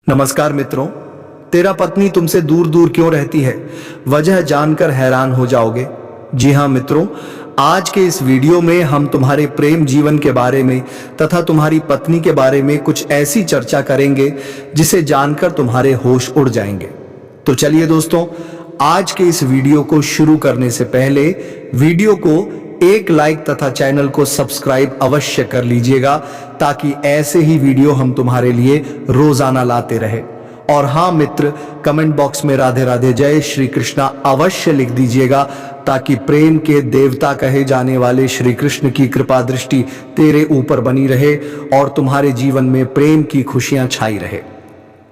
नमस्कार मित्रों, तेरा पत्नी तुमसे दूर दूर क्यों रहती है, वजह जानकर हैरान हो जाओगे। जी हाँ मित्रों, आज के इस वीडियो में हम तुम्हारे प्रेम जीवन के बारे में तथा तुम्हारी पत्नी के बारे में कुछ ऐसी चर्चा करेंगे जिसे जानकर तुम्हारे होश उड़ जाएंगे। तो चलिए दोस्तों, आज के इस वीडियो को शुरू करने से पहले वीडियो को एक लाइक तथा चैनल को सब्सक्राइब अवश्य कर लीजिएगा, ताकि ऐसे ही वीडियो हम तुम्हारे लिए रोजाना लाते रहे। और हाँ मित्र, कमेंट बॉक्स में राधे राधे जय श्री कृष्णा अवश्य लिख दीजिएगा, ताकि प्रेम के देवता कहे जाने वाले श्री कृष्ण की कृपा दृष्टि तेरे ऊपर बनी रहे और तुम्हारे जीवन में प्रेम की खुशियां छाई रहे।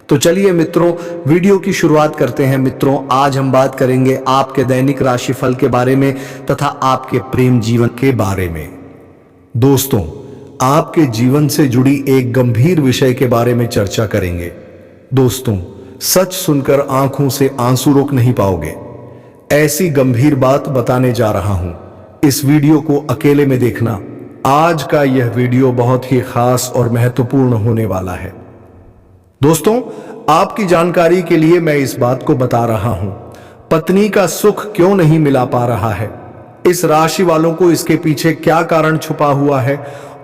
तो चलिए मित्रों, वीडियो की शुरुआत करते हैं। मित्रों, आज हम बात करेंगे आपके दैनिक राशिफल के बारे में तथा आपके प्रेम जीवन के बारे में। दोस्तों, आपके जीवन से जुड़ी एक गंभीर विषय के बारे में चर्चा करेंगे। दोस्तों, सच सुनकर आंखों से आंसू रोक नहीं पाओगे। ऐसी गंभीर बात बताने जा रहा हूं, इस वीडियो को अकेले में देखना। आज का यह वीडियो बहुत ही खास और महत्वपूर्ण होने वाला है। दोस्तों, आपकी जानकारी के लिए मैं इस बात को बता रहा हूं, पत्नी का सुख क्यों नहीं मिला पा रहा है, इस राशि वालों को इसके पीछे क्या कारण छुपा हुआ है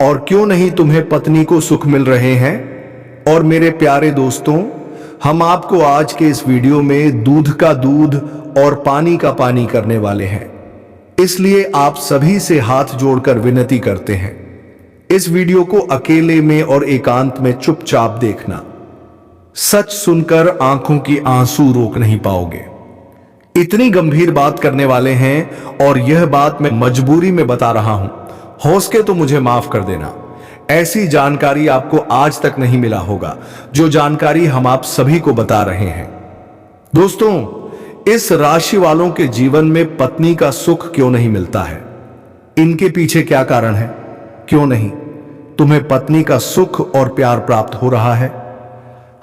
और क्यों नहीं तुम्हें पत्नी को सुख मिल रहे हैं। और मेरे प्यारे दोस्तों, हम आपको आज के इस वीडियो में दूध का दूध और पानी का पानी करने वाले हैं, इसलिए आप सभी से हाथ जोड़कर विनती करते हैं, इस वीडियो को अकेले में और एकांत में चुपचाप देखना। सच सुनकर आंखों की आंसू रोक नहीं पाओगे। इतनी गंभीर बात करने वाले हैं और यह बात मैं मजबूरी में बता रहा हूं, हो सके तो मुझे माफ कर देना। ऐसी जानकारी आपको आज तक नहीं मिला होगा, जो जानकारी हम आप सभी को बता रहे हैं। दोस्तों, इस राशि वालों के जीवन में पत्नी का सुख क्यों नहीं मिलता है, इनके पीछे क्या कारण है, क्यों नहीं तुम्हें पत्नी का सुख और प्यार प्राप्त हो रहा है।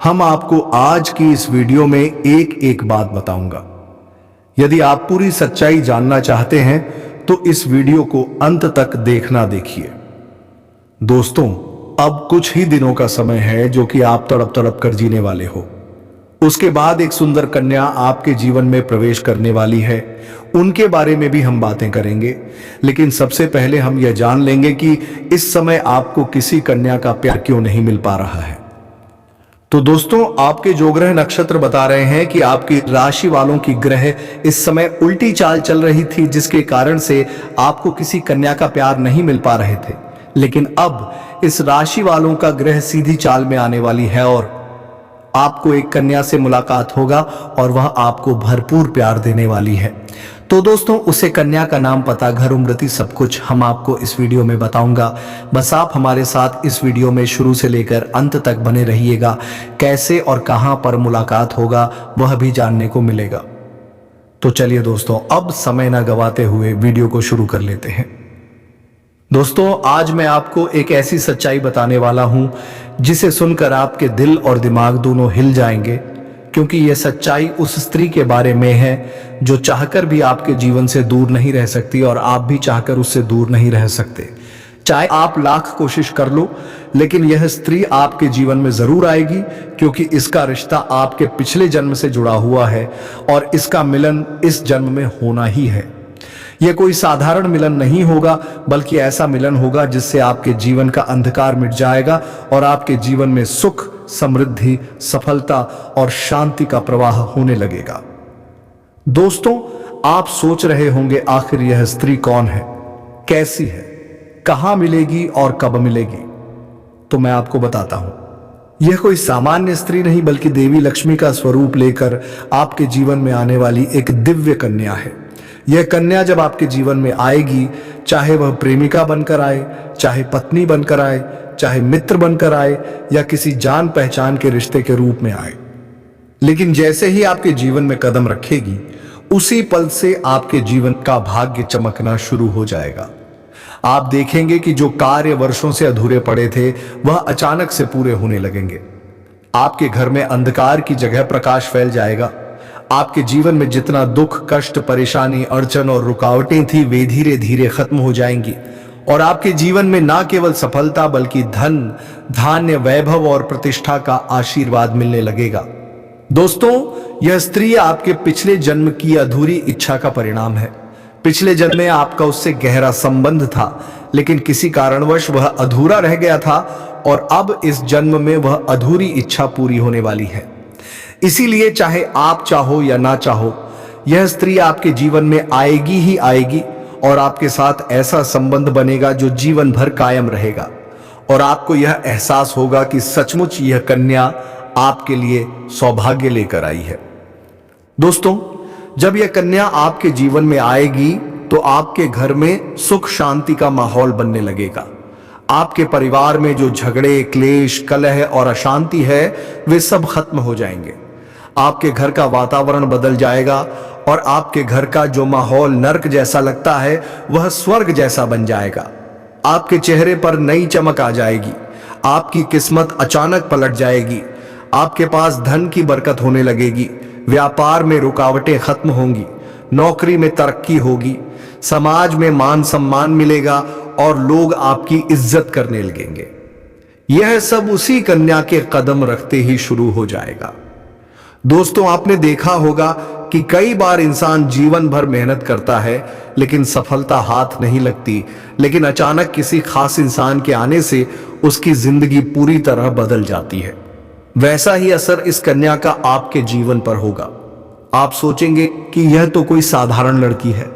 हम आपको आज की इस वीडियो में एक एक बात बताऊंगा। यदि आप पूरी सच्चाई जानना चाहते हैं तो इस वीडियो को अंत तक देखना देखिए। दोस्तों, अब कुछ ही दिनों का समय है जो कि आप तड़प तड़प कर जीने वाले हो। उसके बाद एक सुंदर कन्या आपके जीवन में प्रवेश करने वाली है, उनके बारे में भी हम बातें करेंगे। लेकिन सबसे पहले हम यह जान लेंगे कि इस समय आपको किसी कन्या का प्यार क्यों नहीं मिल पा रहा है। तो दोस्तों, आपके जो ग्रह नक्षत्र बता रहे हैं कि आपकी राशि वालों की ग्रह इस समय उल्टी चाल चल रही थी, जिसके कारण से आपको किसी कन्या का प्यार नहीं मिल पा रहे थे। लेकिन अब इस राशि वालों का ग्रह सीधी चाल में आने वाली है और आपको एक कन्या से मुलाकात होगा और वह आपको भरपूर प्यार देने वाली है। तो दोस्तों, उसे कन्या का नाम, पता, घर, उम्र, सब कुछ हम आपको इस वीडियो में बताऊंगा। बस आप हमारे साथ इस वीडियो में शुरू से लेकर अंत तक बने रहिएगा। कैसे और कहां पर मुलाकात होगा वह भी जानने को मिलेगा। तो चलिए दोस्तों, अब समय ना गवाते हुए वीडियो को शुरू कर लेते हैं। दोस्तों, आज मैं आपको एक ऐसी सच्चाई बताने वाला हूं जिसे सुनकर आपके दिल और दिमाग दोनों हिल जाएंगे, क्योंकि यह सच्चाई उस स्त्री के बारे में है जो चाहकर भी आपके जीवन से दूर नहीं रह सकती और आप भी चाहकर उससे दूर नहीं रह सकते। चाहे आप लाख कोशिश कर लो, लेकिन यह स्त्री आपके जीवन में जरूर आएगी, क्योंकि इसका रिश्ता आपके पिछले जन्म से जुड़ा हुआ है और इसका मिलन इस जन्म में होना ही है। यह कोई साधारण मिलन नहीं होगा, बल्कि ऐसा मिलन होगा जिससे आपके जीवन का अंधकार मिट जाएगा और आपके जीवन में सुख, समृद्धि, सफलता और शांति का प्रवाह होने लगेगा। दोस्तों, आप सोच रहे होंगे, आखिर यह स्त्री कौन है, कैसी है, कहां मिलेगी और कब मिलेगी। तो मैं आपको बताता हूं। यह कोई सामान्य स्त्री नहीं, बल्कि देवी लक्ष्मी का स्वरूप लेकर आपके जीवन में आने वाली एक दिव्य कन्या है। यह कन्या जब आपके जीवन में आएगी, चाहे वह प्रेमिका बनकर आए, चाहे पत्नी बनकर आए, चाहे मित्र बनकर आए या किसी जान पहचान के रिश्ते के रूप में आए, लेकिन जैसे ही आपके जीवन में कदम रखेगी, उसी पल से आपके जीवन का भाग्य चमकना शुरू हो जाएगा। आप देखेंगे कि जो कार्य वर्षों से अधूरे पड़े थे, वह अचानक से पूरे होने लगेंगे। आपके घर में अंधकार की जगह प्रकाश फैल जाएगा। आपके जीवन में जितना दुख, कष्ट, परेशानी, अड़चन और रुकावटें थी, वे धीरे धीरे खत्म हो जाएंगी और आपके जीवन में ना केवल सफलता बल्कि धन, धान्य, वैभव और प्रतिष्ठा का आशीर्वाद मिलने लगेगा। दोस्तों, यह स्त्री आपके पिछले जन्म की अधूरी इच्छा का परिणाम है। पिछले जन्म में आपका उससे गहरा संबंध था, लेकिन किसी कारणवश वह अधूरा रह गया था और अब इस जन्म में वह अधूरी इच्छा पूरी होने वाली है। इसीलिए चाहे आप चाहो या ना चाहो, यह स्त्री आपके जीवन में आएगी ही आएगी और आपके साथ ऐसा संबंध बनेगा जो जीवन भर कायम रहेगा। और आपको यह एहसास होगा कि सचमुच यह कन्या आपके लिए सौभाग्य लेकर आई है। दोस्तों, जब यह कन्या आपके जीवन में आएगी तो आपके घर में सुख शांति का माहौल बनने लगेगा। आपके परिवार में जो झगड़े, क्लेश, कलह और अशांति है वे सब खत्म हो जाएंगे। आपके घर का वातावरण बदल जाएगा और आपके घर का जो माहौल नर्क जैसा लगता है वह स्वर्ग जैसा बन जाएगा। आपके चेहरे पर नई चमक आ जाएगी। आपकी किस्मत अचानक पलट जाएगी। आपके पास धन की बरकत होने लगेगी। व्यापार में रुकावटें खत्म होंगी। नौकरी में तरक्की होगी। समाज में मान सम्मान मिलेगा और लोग आपकी इज्जत करने लगेंगे। यह सब उसी कन्या के कदम रखते ही शुरू हो जाएगा। दोस्तों, आपने देखा होगा कि कई बार इंसान जीवन भर मेहनत करता है लेकिन सफलता हाथ नहीं लगती, लेकिन अचानक किसी खास इंसान के आने से उसकी जिंदगी पूरी तरह बदल जाती है। वैसा ही असर इस कन्या का आपके जीवन पर होगा। आप सोचेंगे कि यह तो कोई साधारण लड़की है,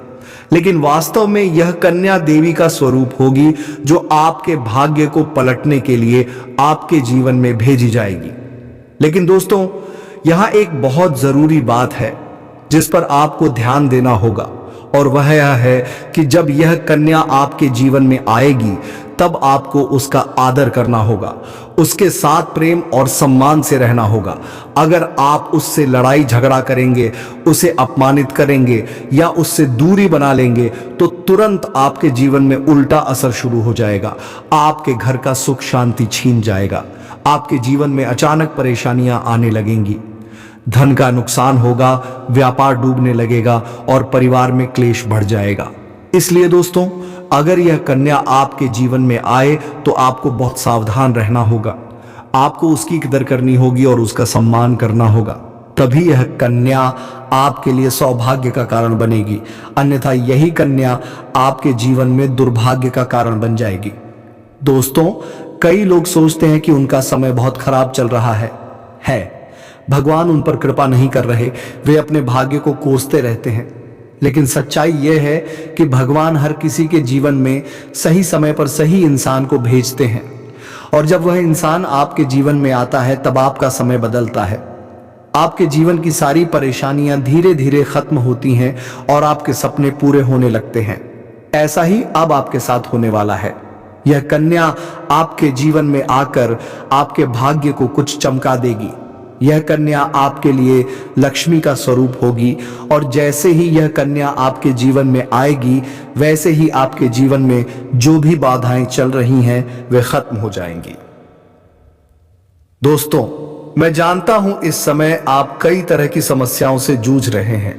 लेकिन वास्तव में यह कन्या देवी का स्वरूप होगी जो आपके भाग्य को पलटने के लिए आपके जीवन में भेजी जाएगी। लेकिन दोस्तों, यहां एक बहुत जरूरी बात है जिस पर आपको ध्यान देना होगा, और वह यह है कि जब यह कन्या आपके जीवन में आएगी तब आपको उसका आदर करना होगा, उसके साथ प्रेम और सम्मान से रहना होगा। अगर आप उससे लड़ाई झगड़ा करेंगे, उसे अपमानित करेंगे या उससे दूरी बना लेंगे तो तुरंत आपके जीवन में उल्टा असर शुरू हो जाएगा। आपके घर का सुख शांति छीन जाएगा। आपके जीवन में अचानक परेशानियां आने लगेंगी। धन का नुकसान होगा, व्यापार डूबने लगेगा और परिवार में क्लेश बढ़ जाएगा। इसलिए दोस्तों, अगर यह कन्या आपके जीवन में आए तो आपको बहुत सावधान रहना होगा। आपको उसकी कदर करनी होगी और उसका सम्मान करना होगा। तभी यह कन्या आपके लिए सौभाग्य का कारण बनेगी, अन्यथा यही कन्या आपके जीवन में दुर्भाग्य का कारण बन जाएगी। दोस्तों, कई लोग सोचते हैं कि उनका समय बहुत खराब चल रहा है। भगवान उन पर कृपा नहीं कर रहे, वे अपने भाग्य को कोसते रहते हैं। लेकिन सच्चाई यह है कि भगवान हर किसी के जीवन में सही समय पर सही इंसान को भेजते हैं, और जब वह इंसान आपके जीवन में आता है तब आपका समय बदलता है। आपके जीवन की सारी परेशानियां धीरे धीरे खत्म होती हैं और आपके सपने पूरे होने लगते हैं। ऐसा ही अब आपके साथ होने वाला है। यह कन्या आपके जीवन में आकर आपके भाग्य को कुछ चमका देगी। यह कन्या आपके लिए लक्ष्मी का स्वरूप होगी, और जैसे ही यह कन्या आपके जीवन में आएगी वैसे ही आपके जीवन में जो भी बाधाएं चल रही हैं वे खत्म हो जाएंगी। दोस्तों, मैं जानता हूं इस समय आप कई तरह की समस्याओं से जूझ रहे हैं।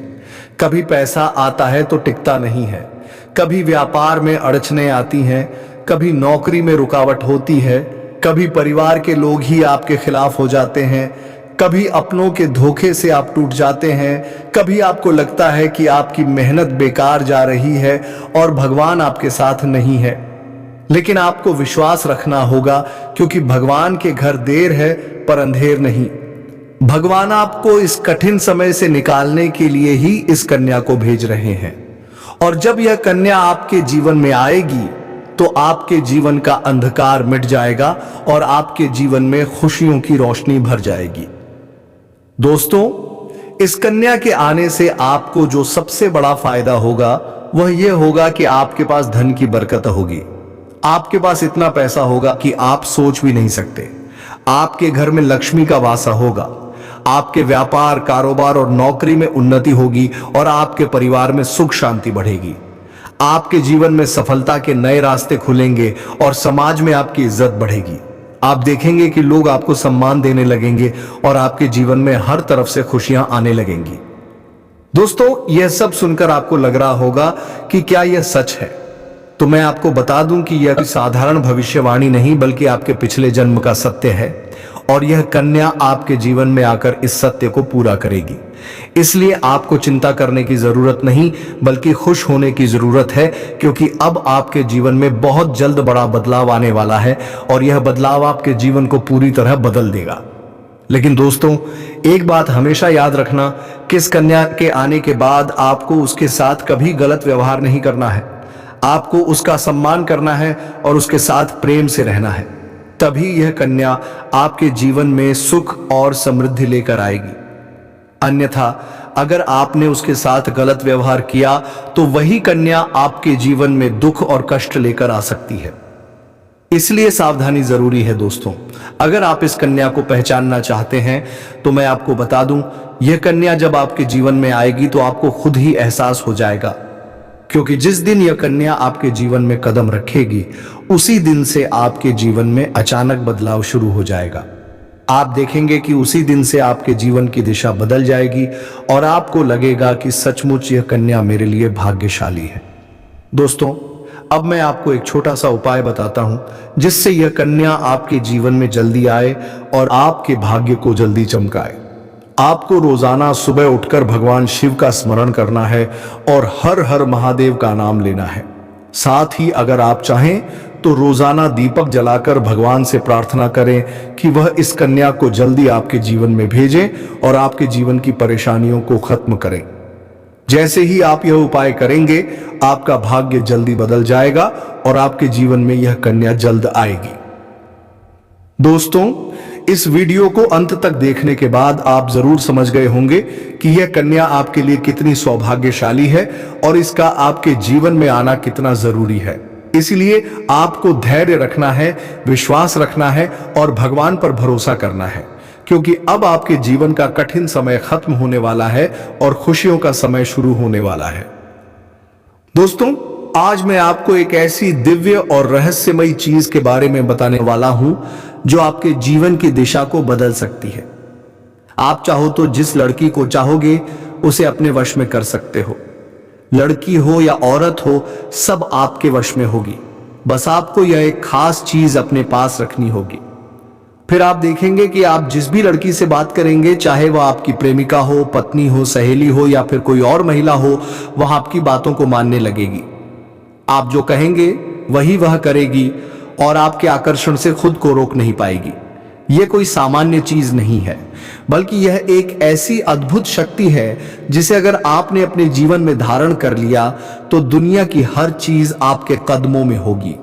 कभी पैसा आता है तो टिकता नहीं है, कभी व्यापार में अड़चनें आती हैं, कभी नौकरी में रुकावट होती है, कभी परिवार के लोग ही आपके खिलाफ हो जाते हैं, कभी अपनों के धोखे से आप टूट जाते हैं, कभी आपको लगता है कि आपकी मेहनत बेकार जा रही है और भगवान आपके साथ नहीं है। लेकिन आपको विश्वास रखना होगा, क्योंकि भगवान के घर देर है पर अंधेर नहीं। भगवान आपको इस कठिन समय से निकालने के लिए ही इस कन्या को भेज रहे हैं, और जब यह कन्या आपके जीवन में आएगी तो आपके जीवन का अंधकार मिट जाएगा और आपके जीवन में खुशियों की रोशनी भर जाएगी। दोस्तों, इस कन्या के आने से आपको जो सबसे बड़ा फायदा होगा वह यह होगा कि आपके पास धन की बरकत होगी। आपके पास इतना पैसा होगा कि आप सोच भी नहीं सकते। आपके घर में लक्ष्मी का वासा होगा। आपके व्यापार, कारोबार और नौकरी में उन्नति होगी और आपके परिवार में सुख शांति बढ़ेगी। आपके जीवन में सफलता के नए रास्ते खुलेंगे और समाज में आपकी इज्जत बढ़ेगी। आप देखेंगे कि लोग आपको सम्मान देने लगेंगे और आपके जीवन में हर तरफ से खुशियां आने लगेंगी। दोस्तों, यह सब सुनकर आपको लग रहा होगा कि क्या यह सच है? तो मैं आपको बता दूं कि यह कोई साधारण भविष्यवाणी नहीं बल्कि आपके पिछले जन्म का सत्य है और यह कन्या आपके जीवन में आकर इस सत्य को पूरा करेगी। इसलिए आपको चिंता करने की जरूरत नहीं बल्कि खुश होने की जरूरत है, क्योंकि अब आपके जीवन में बहुत जल्द बड़ा बदलाव आने वाला है और यह बदलाव आपके जीवन को पूरी तरह बदल देगा। लेकिन दोस्तों, एक बात हमेशा याद रखना कि इस कन्या के आने के बाद आपको उसके साथ कभी गलत व्यवहार नहीं करना है। आपको उसका सम्मान करना है और उसके साथ प्रेम से रहना है। तभी यह कन्या आपके जीवन में सुख और समृद्धि लेकर आएगी। अन्यथा अगर आपने उसके साथ गलत व्यवहार किया तो वही कन्या आपके जीवन में दुख और कष्ट लेकर आ सकती है। इसलिए सावधानी जरूरी है दोस्तों। अगर आप इस कन्या को पहचानना चाहते हैं तो मैं आपको बता दूं, यह कन्या जब आपके जीवन में आएगी तो आपको खुद ही एहसास हो जाएगा, क्योंकि जिस दिन यह कन्या आपके जीवन में कदम रखेगी उसी दिन से आपके जीवन में अचानक बदलाव शुरू हो जाएगा। आप देखेंगे कि उसी दिन से आपके जीवन की दिशा बदल जाएगी और आपको लगेगा कि सचमुच यह कन्या मेरे लिए भाग्यशाली है। दोस्तों, अब मैं आपको एक छोटा सा उपाय बताता हूं जिससे यह कन्या आपके जीवन में जल्दी आए और आपके भाग्य को जल्दी चमकाए। आपको रोजाना सुबह उठकर भगवान शिव का स्मरण करना है और हर हर महादेव का नाम लेना है। साथ ही अगर आप चाहें तो रोजाना दीपक जलाकर भगवान से प्रार्थना करें कि वह इस कन्या को जल्दी आपके जीवन में भेजें और आपके जीवन की परेशानियों को खत्म करें। जैसे ही आप यह उपाय करेंगे, आपका भाग्य जल्दी बदल जाएगा और आपके जीवन में यह कन्या जल्द आएगी। दोस्तों, इस वीडियो को अंत तक देखने के बाद आप जरूर समझ गए होंगे कि यह कन्या आपके लिए कितनी सौभाग्यशाली है और इसका आपके जीवन में आना कितना जरूरी है। इसलिए आपको धैर्य रखना है, विश्वास रखना है और भगवान पर भरोसा करना है, क्योंकि अब आपके जीवन का कठिन समय खत्म होने वाला है और खुशियों का समय शुरू होने वाला है। दोस्तों, आज मैं आपको एक ऐसी दिव्य और रहस्यमयी चीज के बारे में बताने वाला हूं जो आपके जीवन की दिशा को बदल सकती है। आप चाहो तो जिस लड़की को चाहोगे उसे अपने वश में कर सकते हो। लड़की हो या औरत हो, सब आपके वश में होगी। बस आपको यह एक खास चीज अपने पास रखनी होगी। फिर आप देखेंगे कि आप जिस भी लड़की से बात करेंगे, चाहे वह आपकी प्रेमिका हो, पत्नी हो, सहेली हो या फिर कोई और महिला हो, वह आपकी बातों को मानने लगेगी। आप जो कहेंगे वही वह करेगी और आपके आकर्षण से खुद को रोक नहीं पाएगी। यह कोई सामान्य चीज नहीं है, बल्कि यह एक ऐसी अद्भुत शक्ति है जिसे अगर आपने अपने जीवन में धारण कर लिया तो दुनिया की हर चीज आपके कदमों में होगी।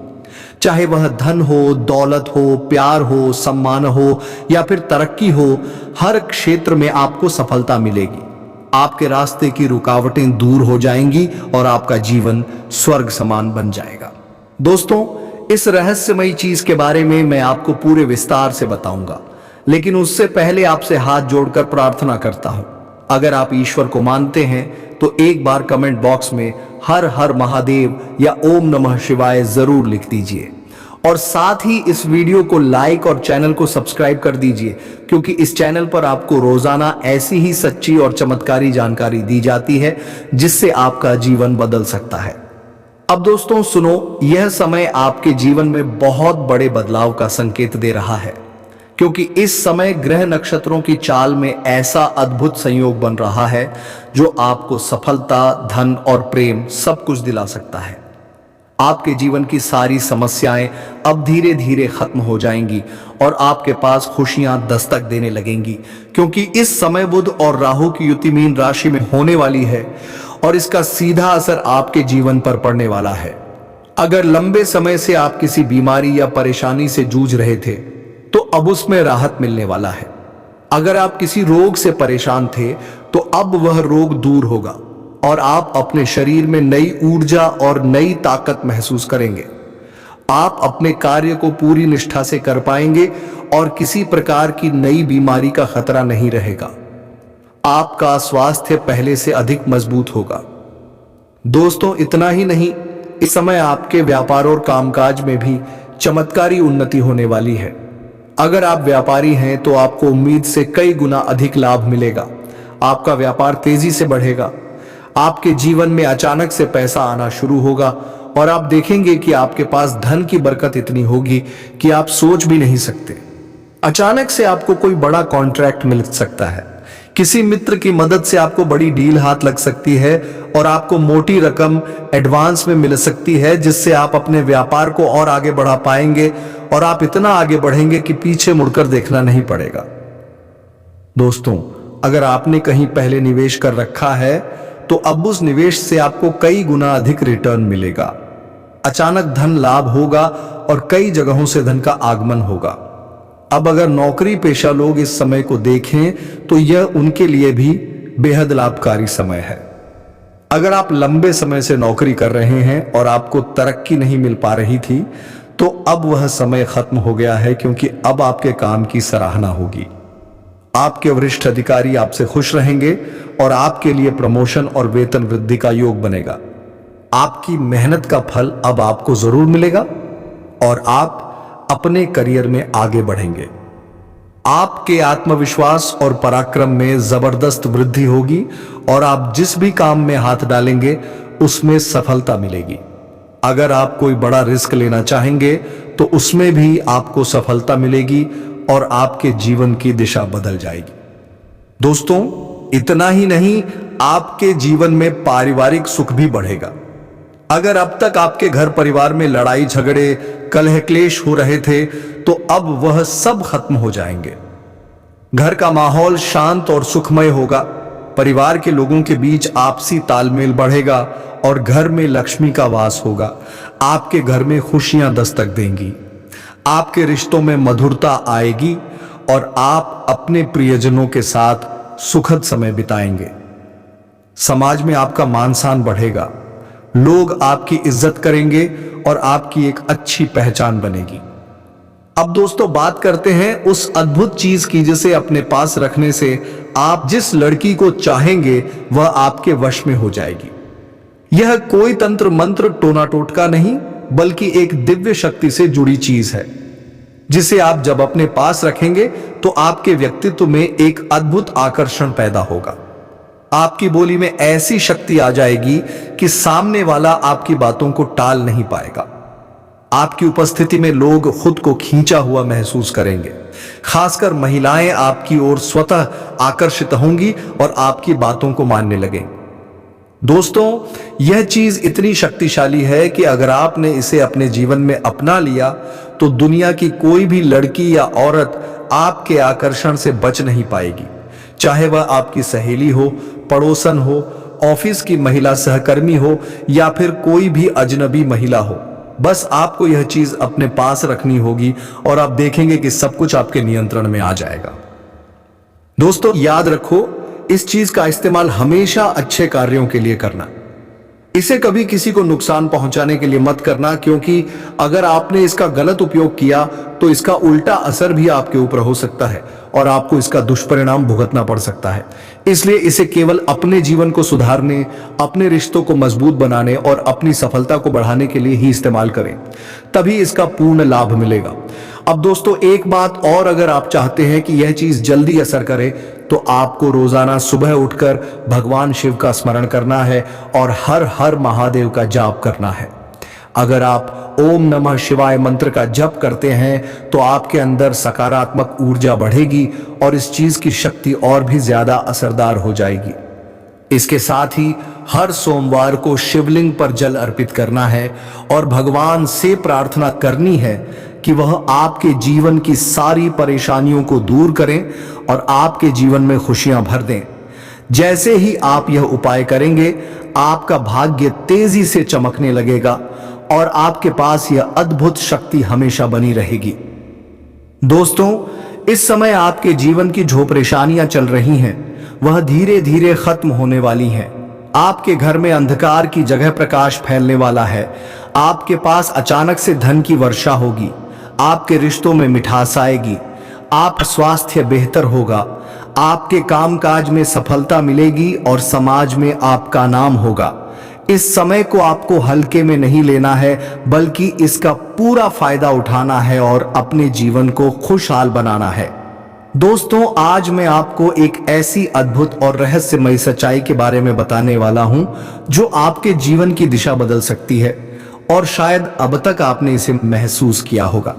चाहे वह धन हो, दौलत हो, प्यार हो, सम्मान हो या फिर तरक्की हो, हर क्षेत्र में आपको सफलता मिलेगी। आपके रास्ते की रुकावटें दूर हो जाएंगी और आपका जीवन स्वर्ग समान बन जाएगा। दोस्तों, इस रहस्यमयी चीज के बारे में मैं आपको पूरे विस्तार से बताऊंगा, लेकिन उससे पहले आपसे हाथ जोड़कर प्रार्थना करता हूं। अगर आप ईश्वर को मानते हैं तो एक बार कमेंट बॉक्स में हर हर महादेव या ओम नमः शिवाय जरूर लिख दीजिए और साथ ही इस वीडियो को लाइक और चैनल को सब्सक्राइब कर दीजिए, क्योंकि इस चैनल पर आपको रोजाना ऐसी ही सच्ची और चमत्कारी जानकारी दी जाती है जिससे आपका जीवन बदल सकता है। अब दोस्तों सुनो, यह समय आपके जीवन में बहुत बड़े बदलाव का संकेत दे रहा है, क्योंकि इस समय ग्रह नक्षत्रों की चाल में ऐसा अद्भुत संयोग बन रहा है जो आपको सफलता, धन और प्रेम सब कुछ दिला सकता है। आपके जीवन की सारी समस्याएं अब धीरे धीरे खत्म हो जाएंगी और आपके पास खुशियां दस्तक देने लगेंगी, क्योंकि इस समय बुध और राहु की युति मीन राशि में होने वाली है और इसका सीधा असर आपके जीवन पर पड़ने वाला है। अगर लंबे समय से आप किसी बीमारी या परेशानी से जूझ रहे थे तो अब उसमें राहत मिलने वाला है। अगर आप किसी रोग से परेशान थे तो अब वह रोग दूर होगा और आप अपने शरीर में नई ऊर्जा और नई ताकत महसूस करेंगे। आप अपने कार्य को पूरी निष्ठा से कर पाएंगे और किसी प्रकार की नई बीमारी का खतरा नहीं रहेगा। आपका स्वास्थ्य पहले से अधिक मजबूत होगा। दोस्तों, इतना ही नहीं, इस समय आपके व्यापार और कामकाज में भी चमत्कारी उन्नति होने वाली है। अगर आप व्यापारी हैं तो आपको उम्मीद से कई गुना अधिक लाभ मिलेगा। आपका व्यापार तेजी से बढ़ेगा। आपके जीवन में अचानक से पैसा आना शुरू होगा और आप देखेंगे कि आपके पास धन की बरकत इतनी होगी कि आप सोच भी नहीं सकते। अचानक से आपको कोई बड़ा कॉन्ट्रैक्ट मिल सकता है, किसी मित्र की मदद से आपको बड़ी डील हाथ लग सकती है और आपको मोटी रकम एडवांस में मिल सकती है, जिससे आप अपने व्यापार को और आगे बढ़ा पाएंगे और आप इतना आगे बढ़ेंगे कि पीछे मुड़कर देखना नहीं पड़ेगा। दोस्तों, अगर आपने कहीं पहले निवेश कर रखा है तो अब उस निवेश से आपको कई गुना अधिक रिटर्न मिलेगा। अचानक धन लाभ होगा और कई जगहों से धन का आगमन होगा। अब अगर नौकरी पेशा लोग इस समय को देखें तो यह उनके लिए भी बेहद लाभकारी समय है। अगर आप लंबे समय से नौकरी कर रहे हैं और आपको तरक्की नहीं मिल पा रही थी तो अब वह समय खत्म हो गया है, क्योंकि अब आपके काम की सराहना होगी। आपके वरिष्ठ अधिकारी आपसे खुश रहेंगे और आपके लिए प्रमोशन और वेतन वृद्धि का योग बनेगा। आपकी मेहनत का फल अब आपको जरूर मिलेगा और आप अपने करियर में आगे बढ़ेंगे। आपके आत्मविश्वास और पराक्रम में जबरदस्त वृद्धि होगी और आप जिस भी काम में हाथ डालेंगे उसमें सफलता मिलेगी। अगर आप कोई बड़ा रिस्क लेना चाहेंगे तो उसमें भी आपको सफलता मिलेगी और आपके जीवन की दिशा बदल जाएगी। दोस्तों, इतना ही नहीं, आपके जीवन में पारिवारिक सुख भी बढ़ेगा। अगर अब तक आपके घर परिवार में लड़ाई झगड़े कलह क्लेश हो रहे थे तो अब वह सब खत्म हो जाएंगे। घर का माहौल शांत और सुखमय होगा। परिवार के लोगों के बीच आपसी तालमेल बढ़ेगा और घर में लक्ष्मी का वास होगा। आपके घर में खुशियां दस्तक देंगी, आपके रिश्तों में मधुरता आएगी और आप अपने प्रियजनों के साथ सुखद समय बिताएंगे। समाज में आपका मान सम्मान बढ़ेगा, लोग आपकी इज्जत करेंगे और आपकी एक अच्छी पहचान बनेगी। अब दोस्तों, बात करते हैं उस अद्भुत चीज की जिसे अपने पास रखने से आप जिस लड़की को चाहेंगे वह आपके वश में हो जाएगी। यह कोई तंत्र मंत्र टोना टोटका नहीं, बल्कि एक दिव्य शक्ति से जुड़ी चीज है, जिसे आप जब अपने पास रखेंगे तो आपके व्यक्तित्व में एक अद्भुत आकर्षण पैदा होगा। आपकी बोली में ऐसी शक्ति आ जाएगी कि सामने वाला आपकी बातों को टाल नहीं पाएगा। आपकी उपस्थिति में लोग खुद को खींचा हुआ महसूस करेंगे। खासकर महिलाएं आपकी ओर स्वतः आकर्षित होंगी और आपकी बातों को मानने लगेंगी। दोस्तों, यह चीज इतनी शक्तिशाली है कि अगर आपने इसे अपने जीवन में अपना लिया तो दुनिया की कोई भी लड़की या औरत आपके आकर्षण से बच नहीं पाएगी। चाहे वह आपकी सहेली हो, पड़ोसन हो, ऑफिस की महिला सहकर्मी हो या फिर कोई भी अजनबी महिला हो, बस आपको यह चीज अपने पास रखनी होगी और आप देखेंगे कि सब कुछ आपके नियंत्रण में आ जाएगा। दोस्तों, याद रखो, इस चीज का इस्तेमाल हमेशा अच्छे कार्यों के लिए करना। इसे कभी किसी को नुकसान पहुंचाने के लिए मत करना, क्योंकि अगर आपने इसका गलत उपयोग किया तो इसका उल्टा असर भी आपके ऊपर हो सकता है और आपको इसका दुष्परिणाम भुगतना पड़ सकता है। इसलिए इसे केवल अपने जीवन को सुधारने, अपने रिश्तों को मजबूत बनाने और अपनी सफलता को बढ़ाने के लिए ही इस्तेमाल करें, तभी इसका पूर्ण लाभ मिलेगा। अब दोस्तों, एक बात और, अगर आप चाहते हैं कि यह चीज जल्दी असर करे तो आपको रोजाना सुबह उठकर भगवान शिव का स्मरण करना है और हर हर महादेव का जाप करना है। अगर आप ओम नमः शिवाय मंत्र का जप करते हैं तो आपके अंदर सकारात्मक ऊर्जा बढ़ेगी और इस चीज की शक्ति और भी ज्यादा असरदार हो जाएगी। इसके साथ ही हर सोमवार को शिवलिंग पर जल अर्पित करना है और भगवान से प्रार्थना करनी है कि वह आपके जीवन की सारी परेशानियों को दूर करें और आपके जीवन में खुशियां भर दें। जैसे ही आप यह उपाय करेंगे, आपका भाग्य तेजी से चमकने लगेगा और आपके पास यह अद्भुत शक्ति हमेशा बनी रहेगी। दोस्तों, इस समय आपके जीवन की जो परेशानियां चल रही हैं वह धीरे धीरे खत्म होने वाली हैं। आपके घर में अंधकार की जगह प्रकाश फैलने वाला है। आपके पास अचानक से धन की वर्षा होगी। आपके रिश्तों में मिठास आएगी। आपका स्वास्थ्य बेहतर होगा। आपके कामकाज में सफलता मिलेगी और समाज में आपका नाम होगा। इस समय को आपको हल्के में नहीं लेना है, बल्कि इसका पूरा फायदा उठाना है और अपने जीवन को खुशहाल बनाना है। दोस्तों, आज मैं आपको एक ऐसी अद्भुत और रहस्यमयी सच्चाई के बारे में बताने वाला हूं जो आपके जीवन की दिशा बदल सकती है और शायद अब तक आपने इसे महसूस किया होगा,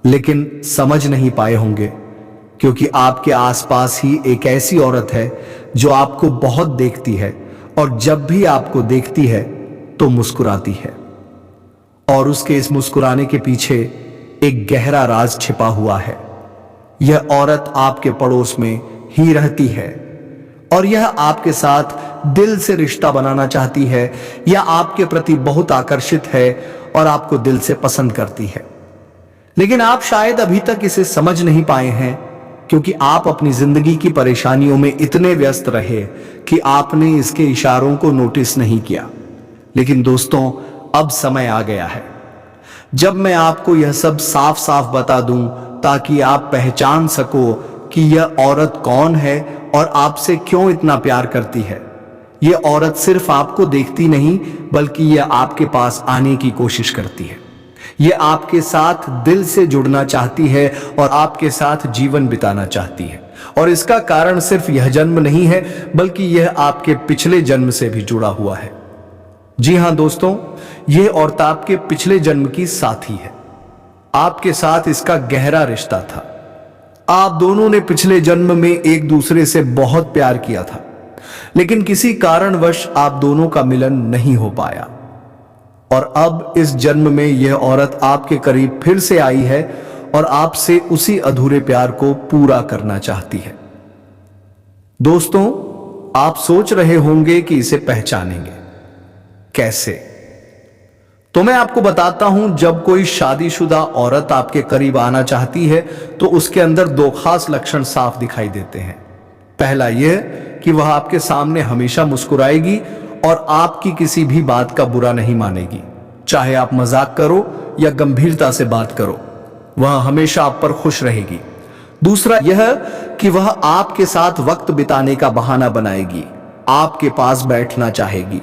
लेकिन समझ नहीं पाए होंगे, क्योंकि आपके आसपास ही एक ऐसी औरत है जो आपको बहुत देखती है और जब भी आपको देखती है तो मुस्कुराती है। और उसके इस मुस्कुराने के पीछे एक गहरा राज छिपा हुआ है। यह औरत आपके पड़ोस में ही रहती है और यह आपके साथ दिल से रिश्ता बनाना चाहती है, या आपके प्रति बहुत आकर्षित है और आपको दिल से पसंद करती है। लेकिन आप शायद अभी तक इसे समझ नहीं पाए हैं, क्योंकि आप अपनी जिंदगी की परेशानियों में इतने व्यस्त रहे कि आपने इसके इशारों को नोटिस नहीं किया। लेकिन दोस्तों, अब समय आ गया है जब मैं आपको यह सब साफ साफ बता दूं, ताकि आप पहचान सको कि यह औरत कौन है और आपसे क्यों इतना प्यार करती है। यह औरत सिर्फ आपको देखती नहीं, बल्कि यह आपके पास आने की कोशिश करती है। यह आपके साथ दिल से जुड़ना चाहती है और आपके साथ जीवन बिताना चाहती है। और इसका कारण सिर्फ यह जन्म नहीं है, बल्कि यह आपके पिछले जन्म से भी जुड़ा हुआ है। जी हां दोस्तों, यह औरत आपके पिछले जन्म की साथी है। आपके साथ इसका गहरा रिश्ता था। आप दोनों ने पिछले जन्म में एक दूसरे से बहुत प्यार किया था, लेकिन किसी कारणवश आप दोनों का मिलन नहीं हो पाया। और अब इस जन्म में यह औरत आपके करीब फिर से आई है और आपसे उसी अधूरे प्यार को पूरा करना चाहती है। दोस्तों, आप सोच रहे होंगे कि इसे पहचानेंगे कैसे? तो मैं आपको बताता हूं। जब कोई शादीशुदा औरत आपके करीब आना चाहती है तो उसके अंदर दो खास लक्षण साफ दिखाई देते हैं। पहला यह कि वह आपके सामने हमेशा मुस्कुराएगी और आपकी किसी भी बात का बुरा नहीं मानेगी। चाहे आप मजाक करो या गंभीरता से बात करो, वह हमेशा आप पर खुश रहेगी। दूसरा यह कि वह आपके साथ वक्त बिताने का बहाना बनाएगी, आपके पास बैठना चाहेगी।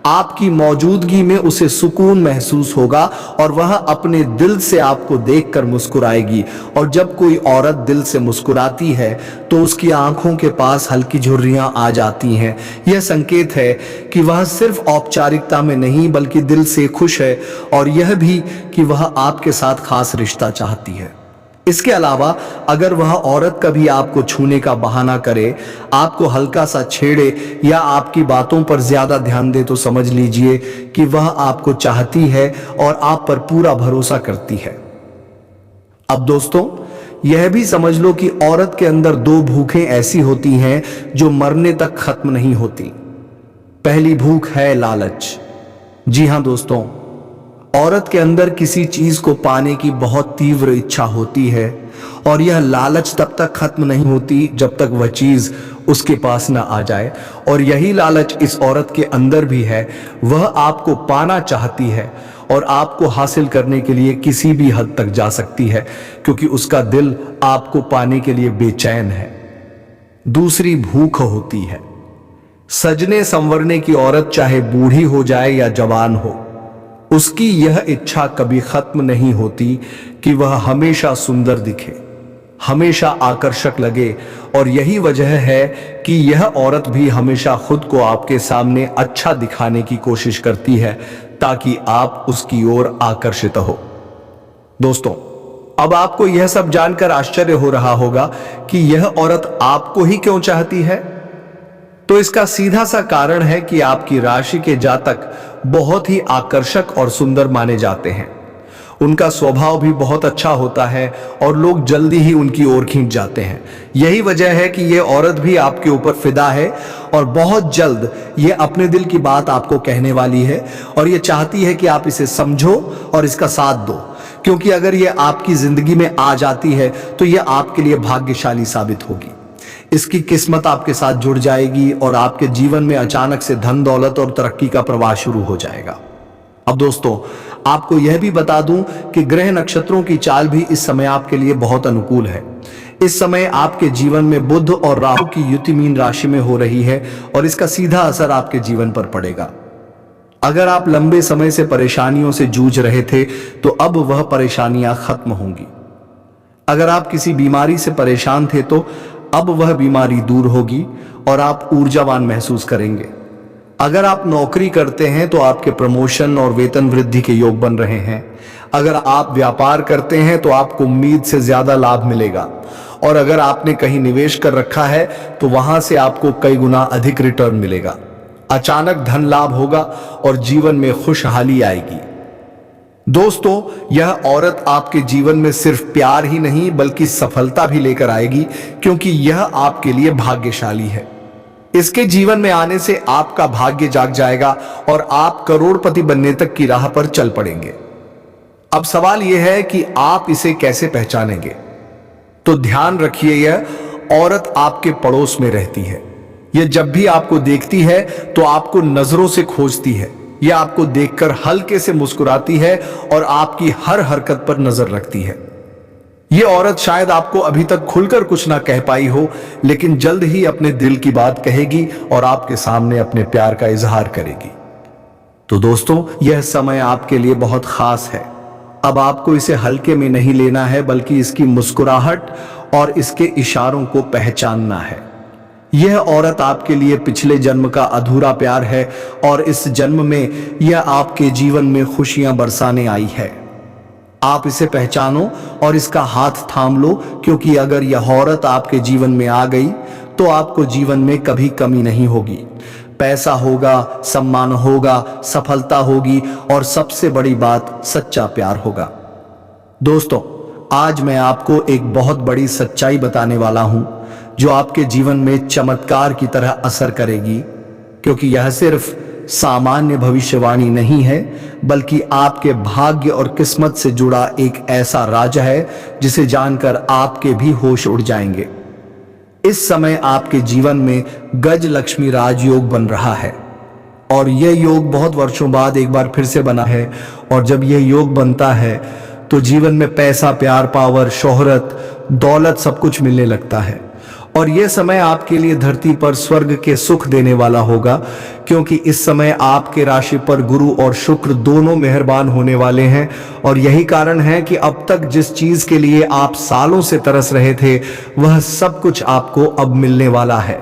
आपकी मौजूदगी में उसे सुकून महसूस होगा और वह अपने दिल से आपको देखकर मुस्कुराएगी। और जब कोई औरत दिल से मुस्कुराती है तो उसकी आंखों के पास हल्की झुर्रियां आ जाती हैं। यह संकेत है कि वह सिर्फ औपचारिकता में नहीं, बल्कि दिल से खुश है, और यह भी कि वह आपके साथ खास रिश्ता चाहती है। इसके अलावा अगर वह औरत कभी आपको छूने का बहाना करे, आपको हल्का सा छेड़े या आपकी बातों पर ज्यादा ध्यान दे, तो समझ लीजिए कि वह आपको चाहती है और आप पर पूरा भरोसा करती है। अब दोस्तों, यह भी समझ लो कि औरत के अंदर दो भूखें ऐसी होती हैं जो मरने तक खत्म नहीं होती। पहली भूख है लालच। जी हां दोस्तों, औरत के अंदर किसी चीज को पाने की बहुत तीव्र इच्छा होती है, और यह लालच तब तक खत्म नहीं होती जब तक वह चीज उसके पास ना आ जाए। और यही लालच इस औरत के अंदर भी है। वह आपको पाना चाहती है और आपको हासिल करने के लिए किसी भी हद तक जा सकती है, क्योंकि उसका दिल आपको पाने के लिए बेचैन है। दूसरी भूख होती है सजने संवरने की औरत, चाहे बूढ़ी हो जाए या जवान हो, उसकी यह इच्छा कभी खत्म नहीं होती कि वह हमेशा सुंदर दिखे, हमेशा आकर्षक लगे। और यही वजह है कि यह औरत भी हमेशा खुद को आपके सामने अच्छा दिखाने की कोशिश करती है, ताकि आप उसकी ओर आकर्षित हो। दोस्तों, अब आपको यह सब जानकर आश्चर्य हो रहा होगा कि यह औरत आपको ही क्यों चाहती है। तो इसका सीधा सा कारण है कि आपकी राशि के जातक बहुत ही आकर्षक और सुंदर माने जाते हैं। उनका स्वभाव भी बहुत अच्छा होता है और लोग जल्दी ही उनकी ओर खींच जाते हैं। यही वजह है कि यह औरत भी आपके ऊपर फिदा है और बहुत जल्द यह अपने दिल की बात आपको कहने वाली है, और यह चाहती है कि आप इसे समझो और इसका साथ दो। क्योंकि अगर यह आपकी जिंदगी में आ जाती है तो यह आपके लिए भाग्यशाली साबित होगी। इसकी किस्मत आपके साथ जुड़ जाएगी और आपके जीवन में अचानक से धन दौलत और तरक्की का प्रवाह शुरू हो जाएगा। अब दोस्तों, आपको यह भी बता दूं कि ग्रह नक्षत्रों की चाल भी इस समय आपके लिए बहुत अनुकूल है। इस समय आपके जीवन में बुध और राहु की युति मीन राशि में हो रही है, और इसका सीधा असर आपके जीवन पर पड़ेगा। अगर आप लंबे समय से परेशानियों से जूझ रहे थे तो अब वह परेशानियां खत्म होंगी। अगर आप किसी बीमारी से परेशान थे तो अब वह बीमारी दूर होगी और आप ऊर्जावान महसूस करेंगे। अगर आप नौकरी करते हैं तो आपके प्रमोशन और वेतन वृद्धि के योग बन रहे हैं। अगर आप व्यापार करते हैं तो आपको उम्मीद से ज्यादा लाभ मिलेगा। और अगर आपने कहीं निवेश कर रखा है तो वहां से आपको कई गुना अधिक रिटर्न मिलेगा। अचानक धन लाभ होगा और जीवन में खुशहाली आएगी। दोस्तों, यह औरत आपके जीवन में सिर्फ प्यार ही नहीं बल्कि सफलता भी लेकर आएगी, क्योंकि यह आपके लिए भाग्यशाली है। इसके जीवन में आने से आपका भाग्य जाग जाएगा और आप करोड़पति बनने तक की राह पर चल पड़ेंगे। अब सवाल यह है कि आप इसे कैसे पहचानेंगे। तो ध्यान रखिए, यह औरत आपके पड़ोस में रहती है। यह जब भी आपको देखती है तो आपको नजरों से खोजती है। यह आपको देखकर हल्के से मुस्कुराती है और आपकी हर हरकत पर नजर रखती है। यह औरत शायद आपको अभी तक खुलकर कुछ ना कह पाई हो, लेकिन जल्द ही अपने दिल की बात कहेगी और आपके सामने अपने प्यार का इजहार करेगी। तो दोस्तों, यह समय आपके लिए बहुत खास है। अब आपको इसे हल्के में नहीं लेना है, बल्कि इसकी मुस्कुराहट और इसके इशारों को पहचानना है। यह औरत आपके लिए पिछले जन्म का अधूरा प्यार है और इस जन्म में यह आपके जीवन में खुशियां बरसाने आई है। आप इसे पहचानो और इसका हाथ थाम लो, क्योंकि अगर यह औरत आपके जीवन में आ गई तो आपको जीवन में कभी कमी नहीं होगी। पैसा होगा, सम्मान होगा, सफलता होगी और सबसे बड़ी बात, सच्चा प्यार होगा। दोस्तों, आज मैं आपको एक बहुत बड़ी सच्चाई बताने वाला हूं, जो आपके जीवन में चमत्कार की तरह असर करेगी, क्योंकि यह सिर्फ सामान्य भविष्यवाणी नहीं है, बल्कि आपके भाग्य और किस्मत से जुड़ा एक ऐसा राज है जिसे जानकर आपके भी होश उड़ जाएंगे। इस समय आपके जीवन में गज लक्ष्मी राजयोग बन रहा है और यह योग बहुत वर्षों बाद एक बार फिर से बना है। और जब यह योग बनता है तो जीवन में पैसा, प्यार, पावर, शोहरत, दौलत सब कुछ मिलने लगता है। और यह समय आपके लिए धरती पर स्वर्ग के सुख देने वाला होगा, क्योंकि इस समय आपके राशि पर गुरु और शुक्र दोनों मेहरबान होने वाले हैं। और यही कारण है कि अब तक जिस चीज के लिए आप सालों से तरस रहे थे, वह सब कुछ आपको अब मिलने वाला है।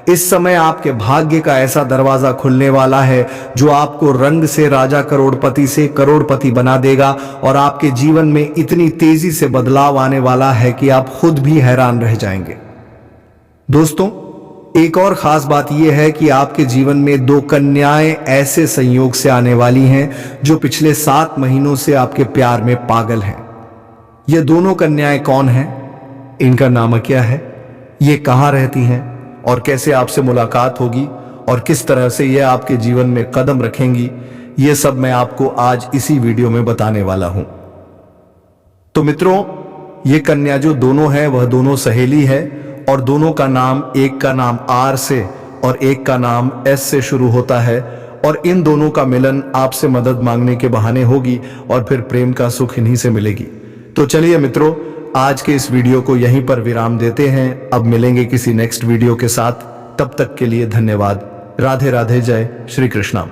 इस समय आपके भाग्य का ऐसा दरवाजा खुलने वाला है जो आपको रंग से राजा करोड़पति से करोड़पति बना देगा और आपके जीवन में इतनी तेजी से बदलाव आने वाला है कि आप खुद भी हैरान रह जाएंगे। दोस्तों, एक और खास बात यह है कि आपके जीवन में 2 कन्याएं ऐसे संयोग से आने वाली हैं जो पिछले 7 महीनों से आपके प्यार में पागल हैं। ये दोनों कन्याएं कौन हैं? इनका नाम क्या है? ये कहां रहती हैं और कैसे आपसे मुलाकात होगी और किस तरह से ये आपके जीवन में कदम रखेंगी, ये सब मैं आपको आज इसी वीडियो में बताने वाला हूं। तो मित्रों, ये कन्या जो दोनों है वह दोनों सहेली है और दोनों का नाम, एक का नाम आर से और एक का नाम एस से शुरू होता है। और इन दोनों का मिलन आपसे मदद मांगने के बहाने होगी और फिर प्रेम का सुख इन्हीं से मिलेगी। तो चलिए मित्रों, आज के इस वीडियो को यहीं पर विराम देते हैं। अब मिलेंगे किसी नेक्स्ट वीडियो के साथ। तब तक के लिए धन्यवाद। राधे राधे, जय श्री कृष्णा।